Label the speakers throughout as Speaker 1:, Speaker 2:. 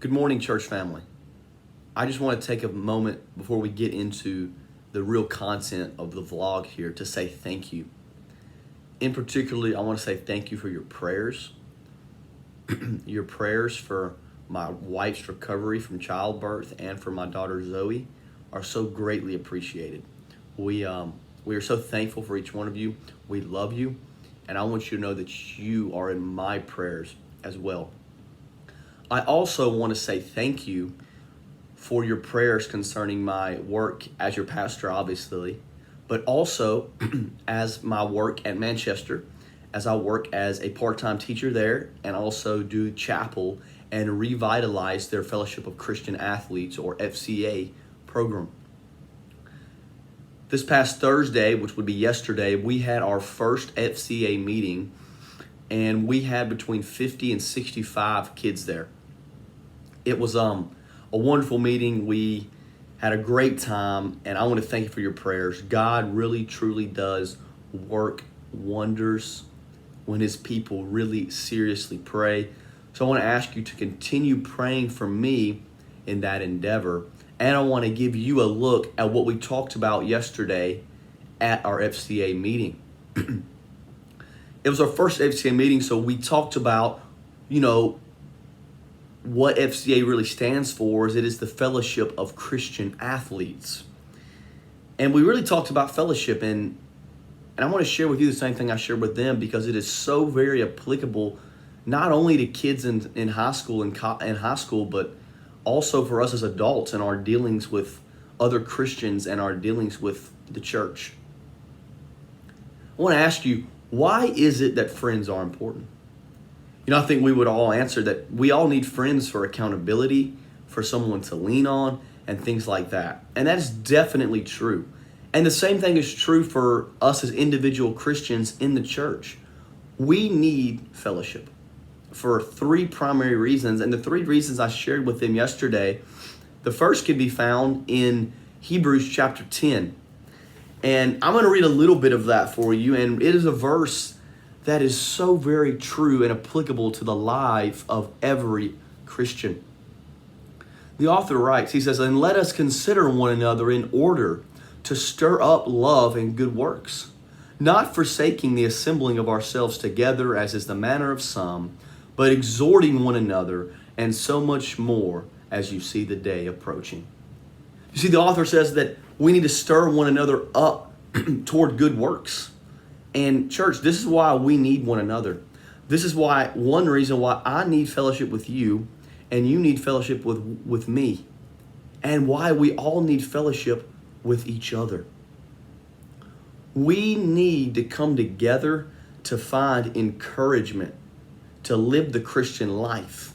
Speaker 1: Good morning, church family. I just want to take a moment before we get into the real content of the vlog here to say thank you. In particularly, I want to say thank you for your prayers. Your prayers for my wife's recovery from childbirth and for my daughter Zoe are so greatly appreciated. We are so thankful for each one of you. We love you, and I want you to know that you are in my prayers as well. I also want to say thank you for your prayers concerning my work as your pastor, obviously, but also as my work at Manchester, as I work as a part-time teacher there and also do chapel and revitalize their Fellowship of Christian Athletes, or FCA, program. This past Thursday, which would be yesterday, we had our first FCA meeting, and we had between 50 and 65 kids there. It was a wonderful meeting. We had a great time, and I want to thank you for your prayers. God really, truly does work wonders when his people really seriously pray. So I want to ask you to continue praying for me in that endeavor. And I want to give you a look at what we talked about yesterday at our FCA meeting. It was our first FCA meeting, so we talked about, what FCA really stands for. Is it is the Fellowship of Christian Athletes. And we really talked about fellowship, and I want to share with you the same thing I shared with them, because it is so very applicable not only to kids in high school and high school, but also for us as adults in our dealings with other Christians and our dealings with the church. I want to ask you, why is it that friends are important? I think we would all answer that we all need friends for accountability, for someone to lean on, and things like that. And that is definitely true. And the same thing is true for us as individual Christians in the church. We need fellowship for three primary reasons. And the three reasons I shared with them yesterday, the first can be found in Hebrews chapter 10. And I'm going to read a little bit of that for you. And it is a verse that is so very true and applicable to the life of every Christian. The author writes, he says, "And let us consider one another in order to stir up love and good works, not forsaking the assembling of ourselves together, as is the manner of some, but exhorting one another, and so much more as you see the day approaching." You see, the author says that we need to stir one another up toward good works. And church, this is why we need one another. This is why, one reason why I need fellowship with you and you need fellowship with me, and why we all need fellowship with each other. We need to come together to find encouragement to live the Christian life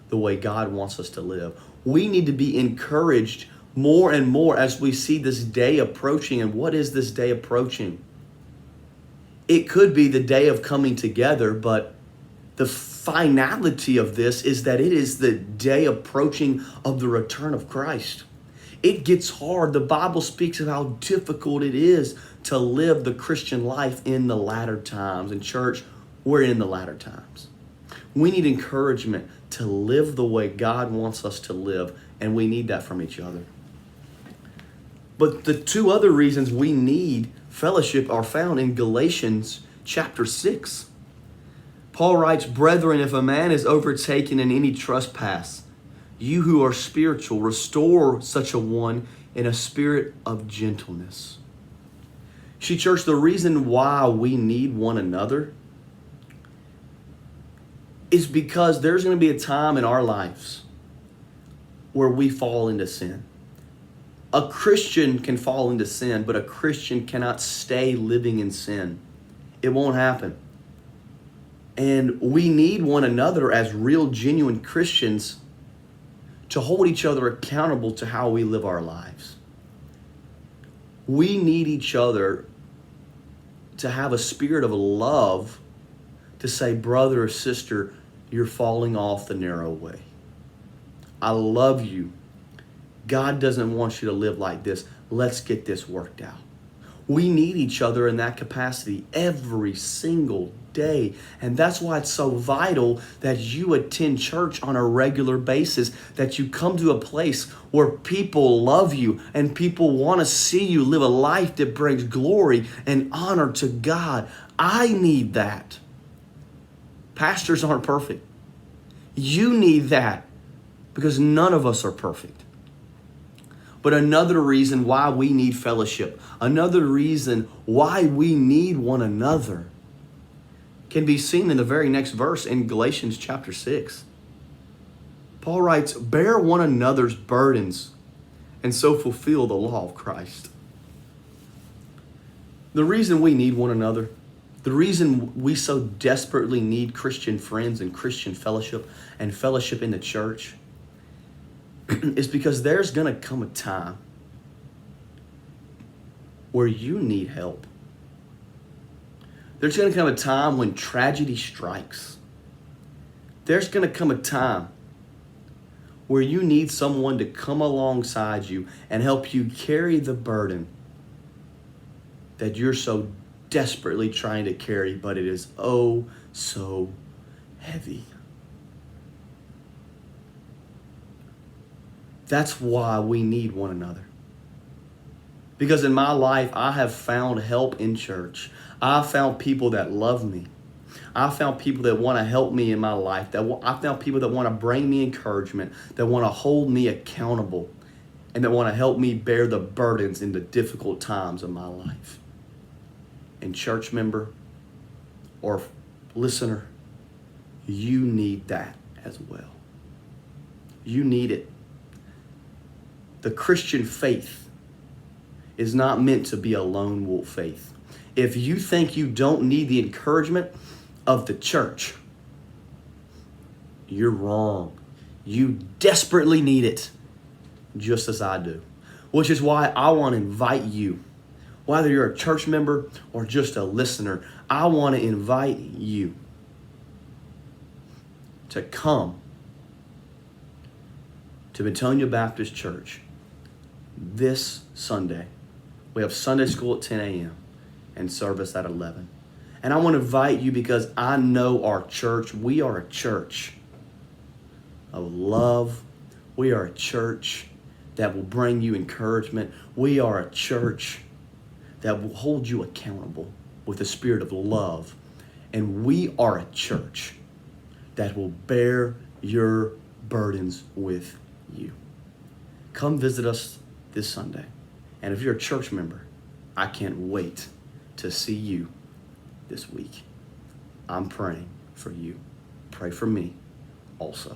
Speaker 1: the way God wants us to live. We need to be encouraged more and more as we see this day approaching. And what is this day approaching? It could be the day of coming together, but the finality of this is that it is the day approaching of the return of Christ. It gets hard. The Bible speaks of how difficult it is to live the Christian life in the latter times. And church, we're in the latter times. We need encouragement to live the way God wants us to live, and we need that from each other. But the two other reasons we need fellowship are found in Galatians chapter 6. Paul writes, "Brethren, if a man is overtaken in any trespass, you who are spiritual, restore such a one in a spirit of gentleness." See, church, the reason why we need one another is because there's going to be a time in our lives where we fall into sin. A Christian can fall into sin, but a Christian cannot stay living in sin. It won't happen. And we need one another as real, genuine Christians to hold each other accountable to how we live our lives. We need each other to have a spirit of love to say, brother or sister, you're falling off the narrow way. I love you. God doesn't want you to live like this. Let's get this worked out. We need each other in that capacity every single day. And that's why it's so vital that you attend church on a regular basis, that you come to a place where people love you and people want to see you live a life that brings glory and honor to God. I need that. Pastors aren't perfect. You need that because none of us are perfect. But another reason why we need fellowship, another reason why we need one another, can be seen in the very next verse in Galatians chapter 6. Paul writes, "Bear one another's burdens and so fulfill the law of Christ." The reason we need one another, the reason we so desperately need Christian friends and Christian fellowship and fellowship in the church is because there's going to come a time where you need help. There's going to come a time when tragedy strikes. There's going to come a time where you need someone to come alongside you and help you carry the burden that you're so desperately trying to carry, but it is oh so heavy. That's why we need one another. Because in my life, I have found help in church. I've found people that love me. I found people that want to help me in my life. I found people that want to bring me encouragement, that want to hold me accountable, and that want to help me bear the burdens in the difficult times of my life. And church member or listener, you need that as well. You need it. The Christian faith is not meant to be a lone wolf faith. If you think you don't need the encouragement of the church, you're wrong. You desperately need it, just as I do. Which is why I want to invite you, whether you're a church member or just a listener, I want to invite you to come to Betonia Baptist Church this Sunday. We have Sunday school at 10 a.m. and service at 11. And I want to invite you because I know our church, we are a church of love. We are a church that will bring you encouragement. We are a church that will hold you accountable with the spirit of love. And we are a church that will bear your burdens with you. Come visit us this Sunday. And if you're a church member, I can't wait to see you this week. I'm praying for you. Pray for me also.